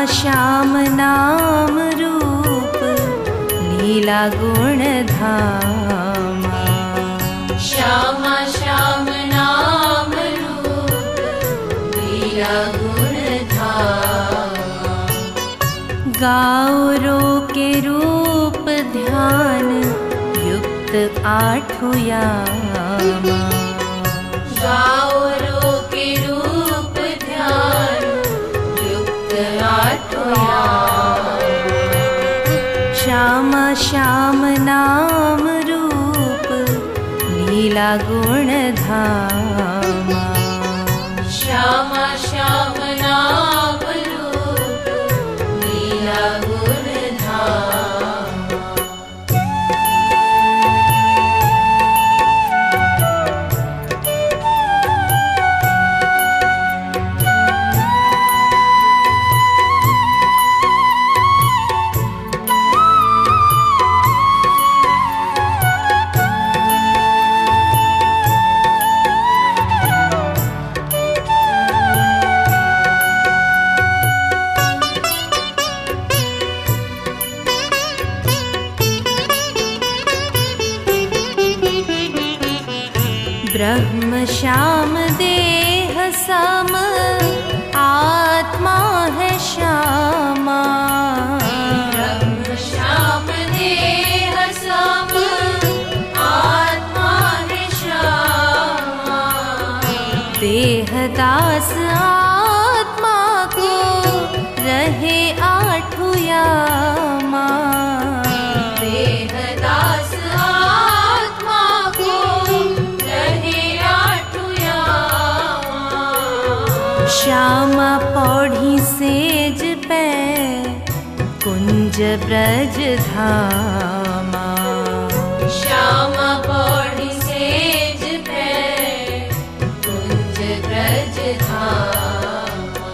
श्याम नाम रूप लीला गुण धामा। श्यामा श्याम नाम रूप लीला गुण धामा। गाउरो के रूप ध्यान युक्त आठों यामा। गाउरो के रूप ध्यान युक्त आठों यामा। श्यामा श्याम नाम रूप लीला गुण धामा। श्यामा श्याम नाम रूप लीला गुण धामा। ब्रह्म श्याम देह सम आत्मा है श्यामा। ब्रह्म श्याम देह सम आत्मा है श्यामा। देहदास आत्मा को रहे आठों यामा। देहदास आत्मा को रहे आठों यामा। श्यामा पौड़ी सेज पे कुंज ब्रज धामा। श्यामा पौड़ी सेज पे कुंज ब्रज धामा।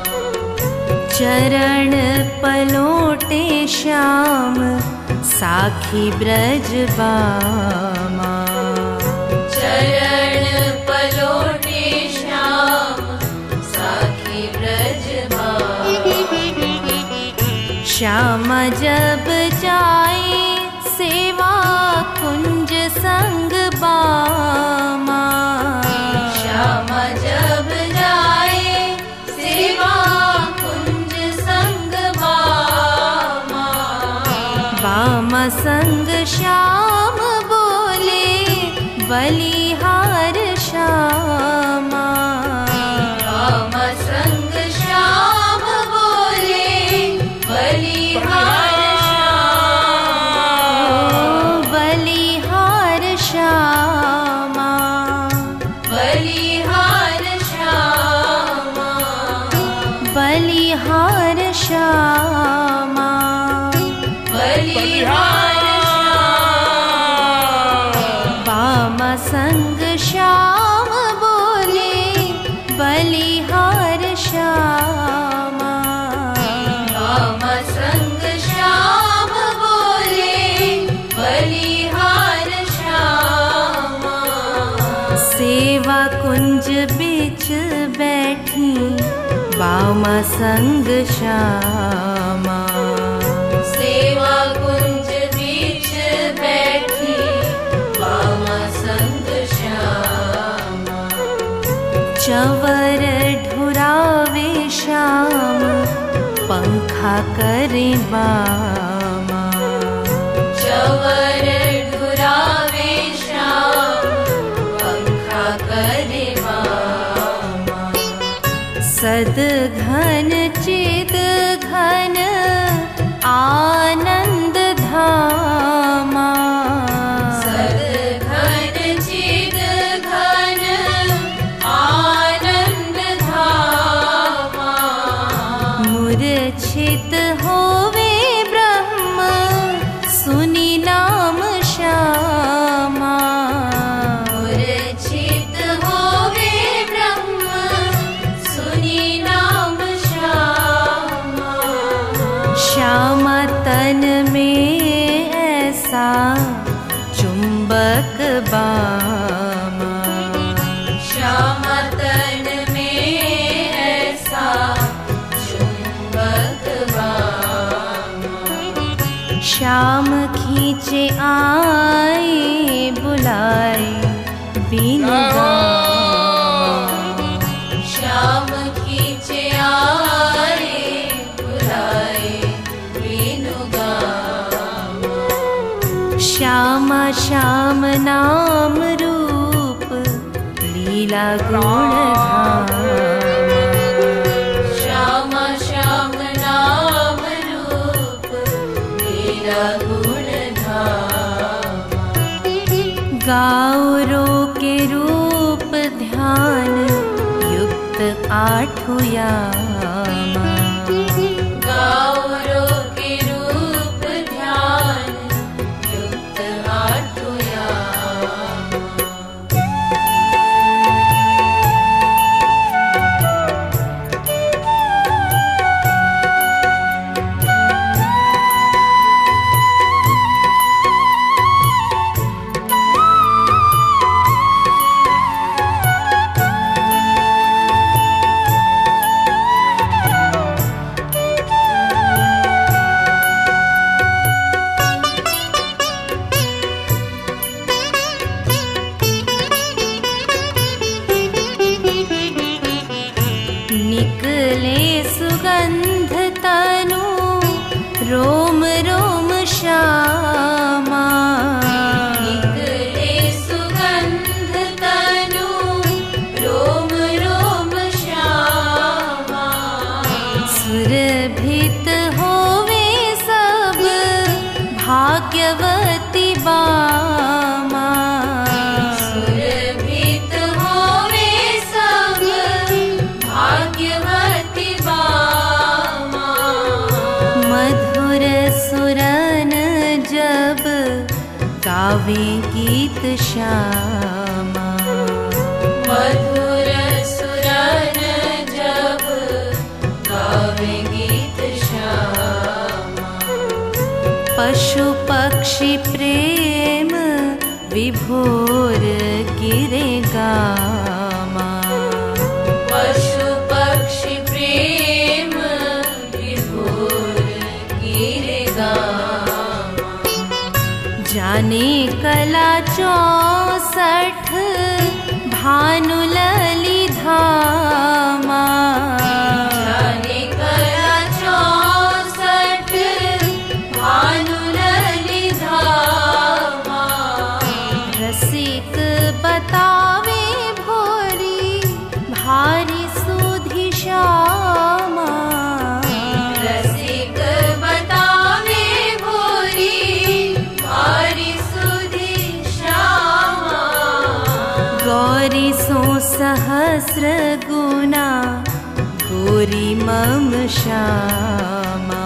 चरण पलोटे श्याम साखी ब्रज बामा। चरण पलोटे श्याम साखी ब्रज बामा। श्यामा जब जाए सेवा कुंज संग बामा। श्यामा जब जाए सेवा कुंज संग बामा। बामा संग श्याम बोले बलिहार श्यामा। बामा संग श्याम बोले बलिहार श्यामा। बलिहार श्यामा। बलिहार श्यामा। बलिहार श्यामा। बलिहार बामा संग श्याम बोले बलिहार श्यामा। बामा संग श्याम बोले बलिहार श्यामा। सेवा कुंज बिच बैठी बामा संग श्यामा। सेवा कुंज बीच बैठी बामा संग श्यामा। चंवर ढुरावे श्याम पंखा करे बामा। चंवर ढुरावे श्याम पंखा करे बामा। सद घन चिद घन आनंद धामा। सद घन चिद घन आनंद धामा। मूर्छित होवे ब्रह्म सुनी नाम श्यामा। मूर्छित होवे ब्रह्म सुनी नाम श्यामा। श्याम खींचे आए बुलाए बिनु श्याम खींचे आए बुलाए बिनु श्यामा श्याम नाम रूप लीला गुण श्यामा श्याम नाम रूप लीला गुण गाउरो के रूप ध्यान युक्त आठु यामा गाउरो के रूप ध्यान युक्त आठु यामा निकले सुगंध तनु रोम रोम श्यामा निकले सुगंध तनु रोम रोम श्यामा सुरभित होवे सब भाग्यवती बामा सुरभित होवे सब भाग्यवती बामा मधुर सुरन जब गावे गीत श्यामा मधुर सुरन जब गावे गीत श्यामा पशु पक्षी प्रेम विभोर गिरे गामा पशु पक्षी प्रेम विभोर गिरे गामा जाने कला 64 भानु लली धामा जाने कला 64 भानु लली धामा रसिक बतावे भोरी भारी सुधि श्यामा रसिक बतावे भोरी भारी सुधि श्यामा गौरी सो सहस्र गुना गोरी मम श्यामा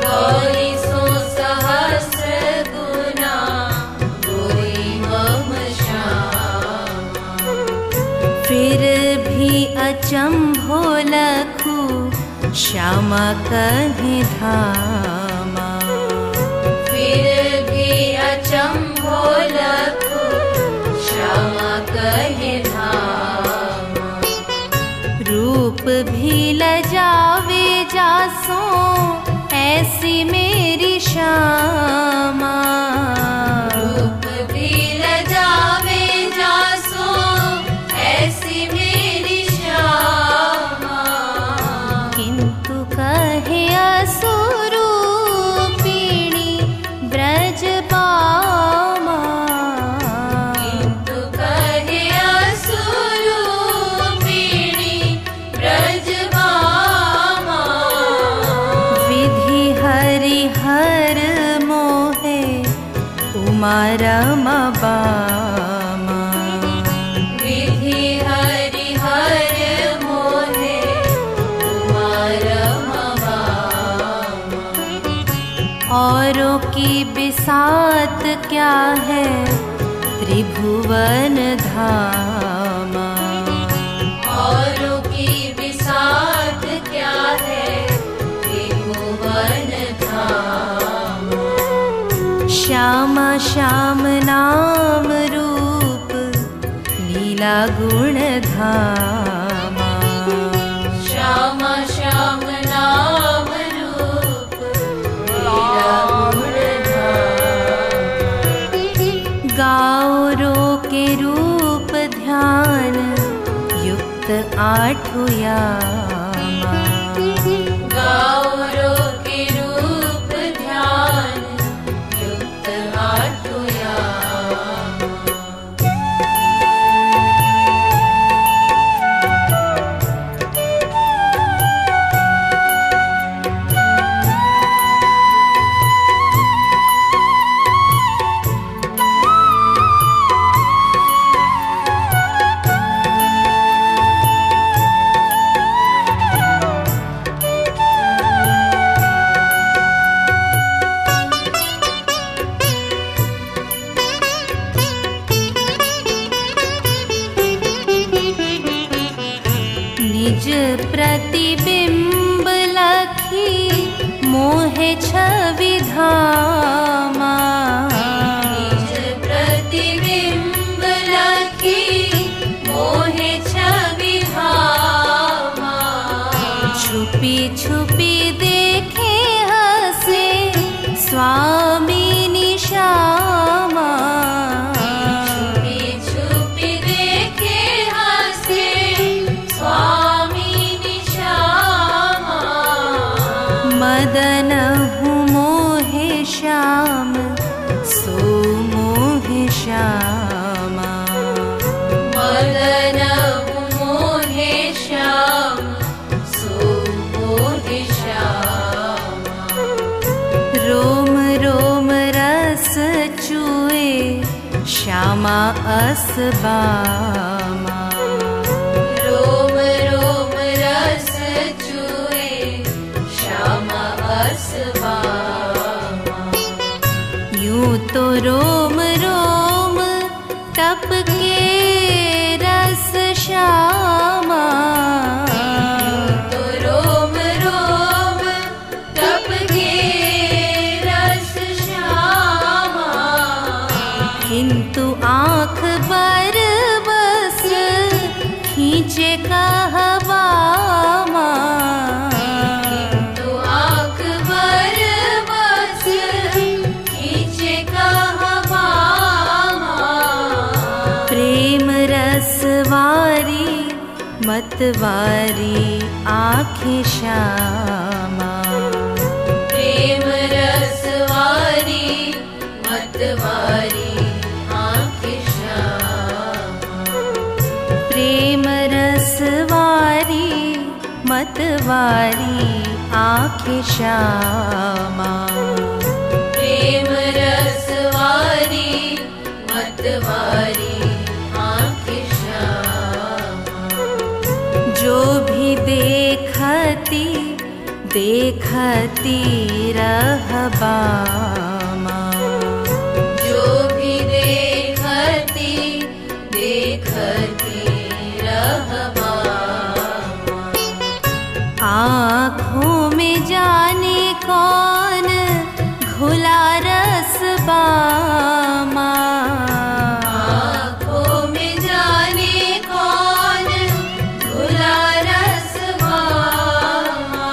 गौरी सो सहस्र गुना गोरी मम श्यामा फिर भी अचंभो लखू श्यामा कहे धामा फिर भी अचंभो लखू श्यामा कहे धामा रूप भी लजावे जासो ऐसी मेरी श्यामा रूप भी लजावे जासो ऐसी मेरी श्यामा किंतु कहे असुरूपिणी ब्रज पामा किंतु कहे असुरूपिणी ब्रज बामा विधि हरिहर मोहे उमा रमा बामा विधि हरिहर मोहे उमा रमा बामा औरों की बिसात क्या है त्रिभुवन धामा औरों की बिसात क्या है त्रिभुवन धामा श्यामा श्याम नाम रूप लीला गुण धामा श्यामा श्याम नाम रूप लीला गुण आठुयामा। गौरो के रूप ध्यान युक्त आठुयामा। निज प्रतिबिंब लखी मोहे छवि धामा। निज प्रतिबिंब लखी मोहे छवि धामा। छुपी छुपी देखे हसे स्वामी निशामा। छुपी छुपी देखे हसे स्वामी निशामा। मदन हूँ मोहे श्याम सो मोहे श्यामा। मदन मोहे श्याम सो मोहे श्यामा। रोम रोम रस चुए श्यामा असबामा। रोम रोम रस चुए श्यामा असबामा। यूं तो रोम रोम टपके रस श्यामा। तो रोम रोम टपके रस श्यामा। किंतु आँख बर बस खींचे कहवामा। तो आँख भर बस खींचे कहवामा। प्रेम रसवारी मतवारी आँखें श्यामा। प्रेम रसवारी मतवारी आँखें श्यामा। प्रेम रसवारी मतवारी आँखें श्यामा। प्रेम रसवारी मतवारी आँखें श्यामा। जो भी देखती देखती रहबामा। जो भी देखती देखती रहबामा। आँखों में जाने कौन घुला रसबामा। आँखों में जाने कौन घुला रसबामा।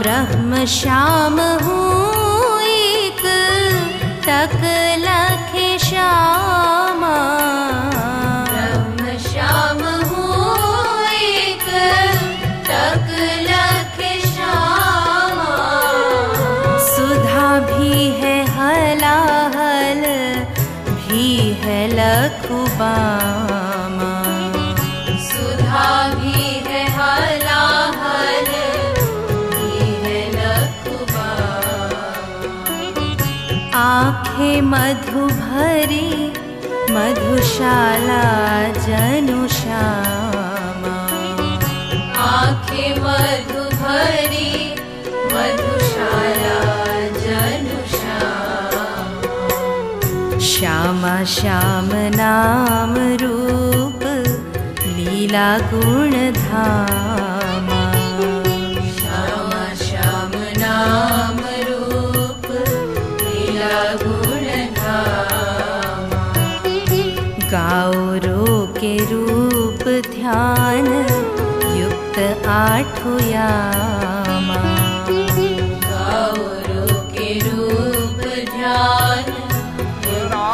ब्रह्म श्याम हूँ एक टक लखे श्यामा। ब्रह्म श्याम हूँ एक टक लखे श्यामा। सुधा भी है हलाहल भी है लखुबामा। सुधा भी है हलाहल भी है लखुबामा। आँखें मधु भरी मधुशाला जनु श्यामा। आँखें मधु भरी मधुशाला जनु श्यामा। श्यामा श्याम नाम रूप लीला गुण धामा। श्यामा श्याम नाम रूप लीला गुण धामा। गाउरो के रूप ध्यान युक्त आठुयामा। गौरो के रूप ध्यान युक्त आठुयामा।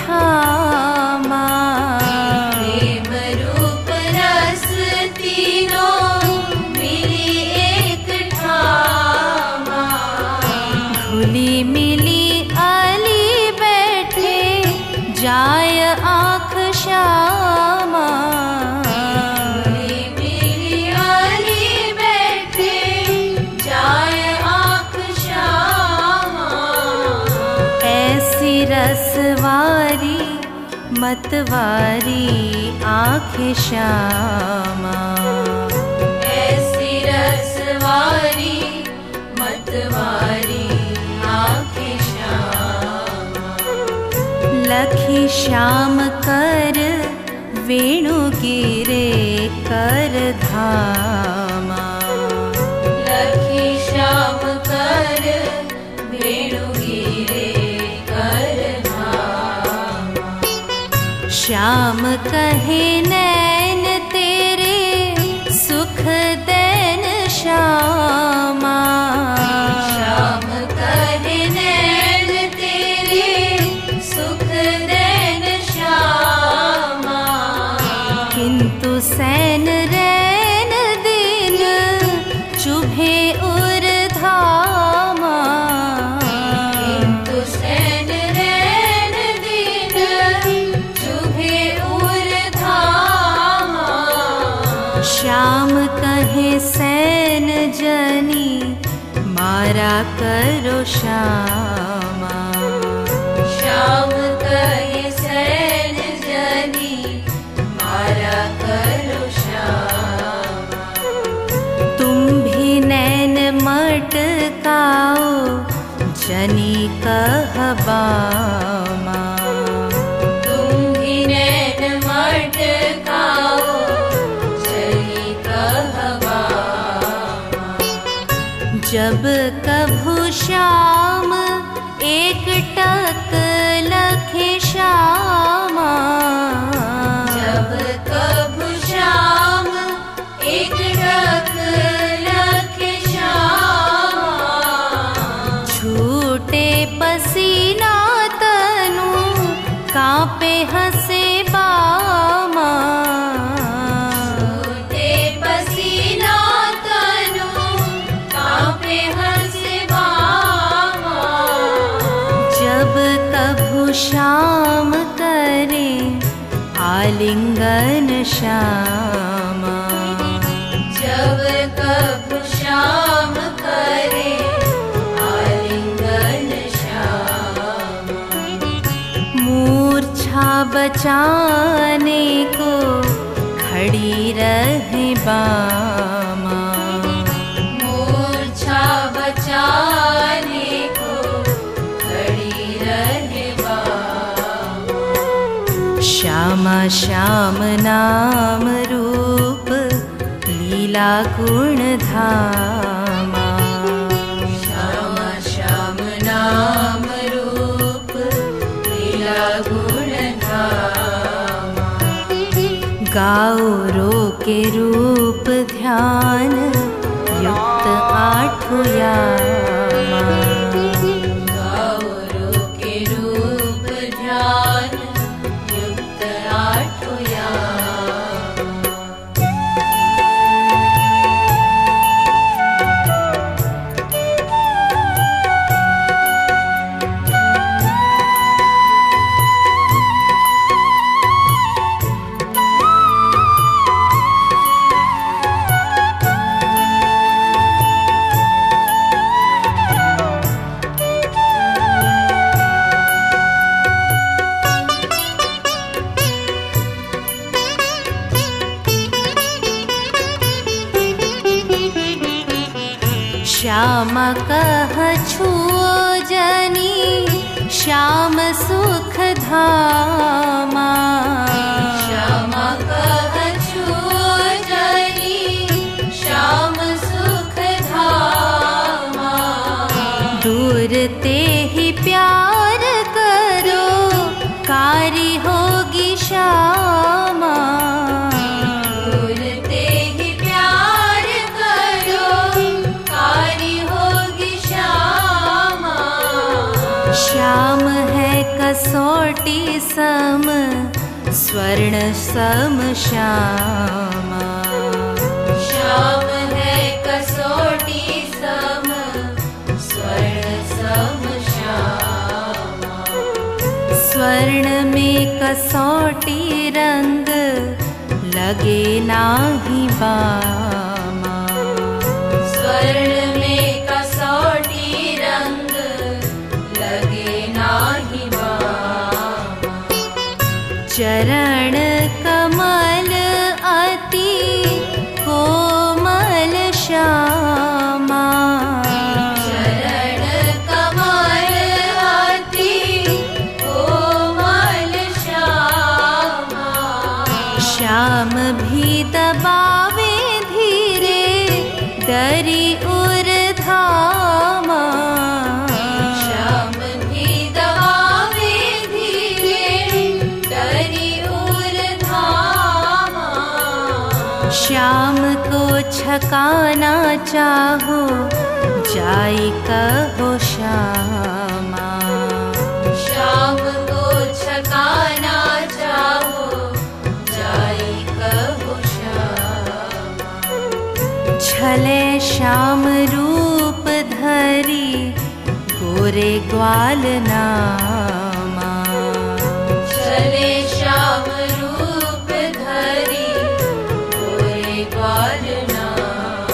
ठामा। प्रेम रूप रस तीनों मिली एक ठामा। घुली मिली आली बैठे जाय आँख श्यामा। घुली मिली आली बैठे जाय आँख श्यामा। ऐसी रसवारी मतवारी आँखें श्यामा। ऐसी रसवारी मतवारी आँखें श्यामा। लखी श्याम कर वेणु गिरे कर धामा। लखी श्याम कर वेणु गिरे कर धामा। श्याम कहे नैन तेरे सुख दैन श्यामा। श्याम कहे नैन तेरे सुख दैन श्यामा। किंतु सैन रैन दिन चुभे उर धामा। किंतु सैन रैन दिन चुभे उर धामा। श्याम कहे सैन जनी मारा करो श्यामा। श्याम कहे सैन जनी मारा करो श्यामा। तुम भी नैन मटकाओ जनी कहबामा। तुम भी नैन मटकाओ जनी कहबामा। जब कभू श्याम एक टक लखे श्यामा। जब कभू श्याम एक टक लखे श्यामा। छूटे पसीना तनु कांपे हंसे बामा। छूटे पसीना तनु कांपे हंसे बामा। जब कभू श्याम करे आलिंगन श्यामा। जब कभू श्याम करे आलिंगन श्यामा। मूर्छा बचाने को खड़ी रहे बामा। मूर्छा बचाने को खड़ी रहे बामा। श्यामा श्याम नाम रूप लीला गुण धामा। श्यामा श्याम नाम रूप लीला गुण धामा। गाओ रो के रूप ध्यान युक्त आठो यामा। गौरों के रूप ध्यान युक्त आठो यामा। श्यामा कह छुओ जनी श्याम सुख धामा। श्यामा कह छुओ जनी श्याम सुख धामा। दूर ते ही प्यार करो कारी होगी श्यामा। दूर ते ही प्यार करो कारी होगी श्यामा। श्याम है कसो कसोटी सम स्वर्ण सम श्यामा। श्याम है कसोटी सम स्वर्ण सम श्यामा। स्वर्ण में कसोटी रंग लगे नाही बामा। स्वर्ण में कसोटी रंग लगे नाही बामा। चरण कमल अति कोमल श्यामा। चरण कमल अति कोमल श्यामा। श्याम भी दबावे धीरे डरी उर धामा। श्याम भी दबावे धीरे डरी उर धामा। श्याम को छकाना चाहो जाई कहो श्यामा। श्याम को छकाना चाहो जाई कहो श्यामा। छले श्याम रूप धरी गोरे ग्वाल नामा। चले श्याम रूप धरी गोरे ग्वाल नामा।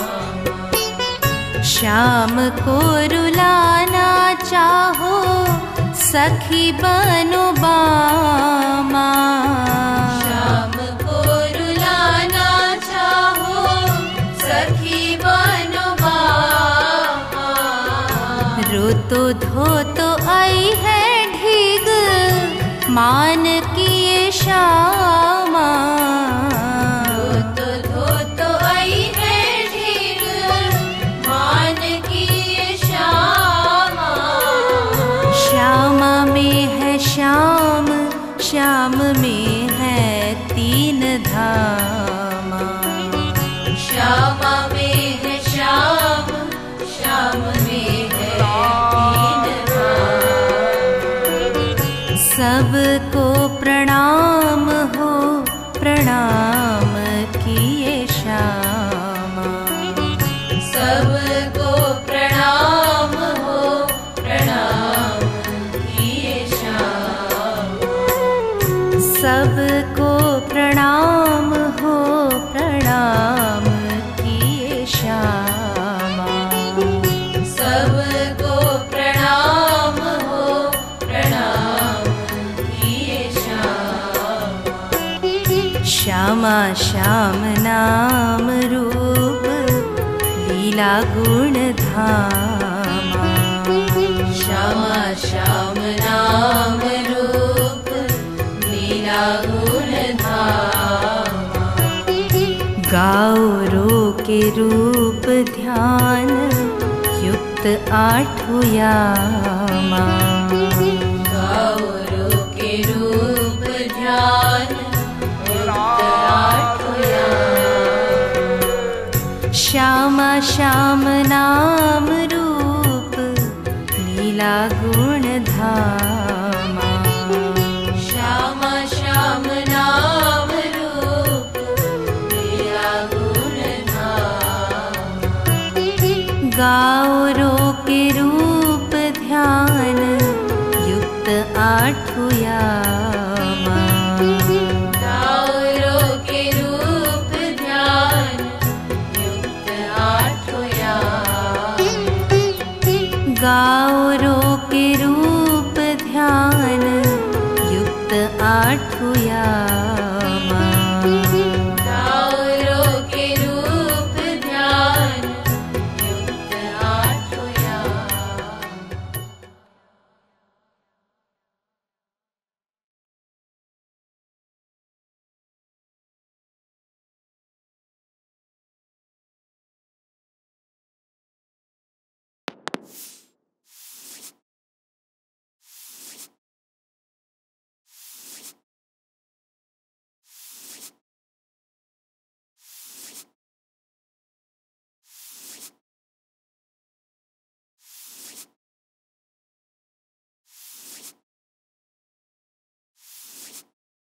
श्याम को रुलाना चाहो सखी बनो बामा। श्याम को रुलाना चाहो सखी बनो बामा। रोतो धोतो आई है ढीग मान किए श्यामा। तो धो तो आई है ढीग मान की श्यामा। श्यामा में है श्याम श्याम में है तीन धामा। श्यामा में है श्याम श्याम में है तीन धाम। सबको प्रणाम हो प्रणाम किए श्यामा। सबको प्रणाम हो प्रणाम किए श्यामा। सबको प्रणाम हो प्रणाम किए श्यामा। सबको प्रणाम हो प्रणाम किए श्यामा। श्यामा श्याम नाम रूप लीला गुण धामा। श्यामा श्याम नाम रूप लीला गुण धामा। गाओ रो के रूप ध्यान युक्त आठों यामा। गौरो के रूप ध्यान युक्त आठों यामा। श्यामा श्याम नाम रूप लीला गुण धामा। श्यामा श्याम नाम रूप लीला गुण धामा। गाओ रो के रूप ध्यान युक्त आठों यामा। गौरो के रूप ध्यान युक्त आठों यामा। गाओ रो के रूप ध्यान युक्त आठों यामा।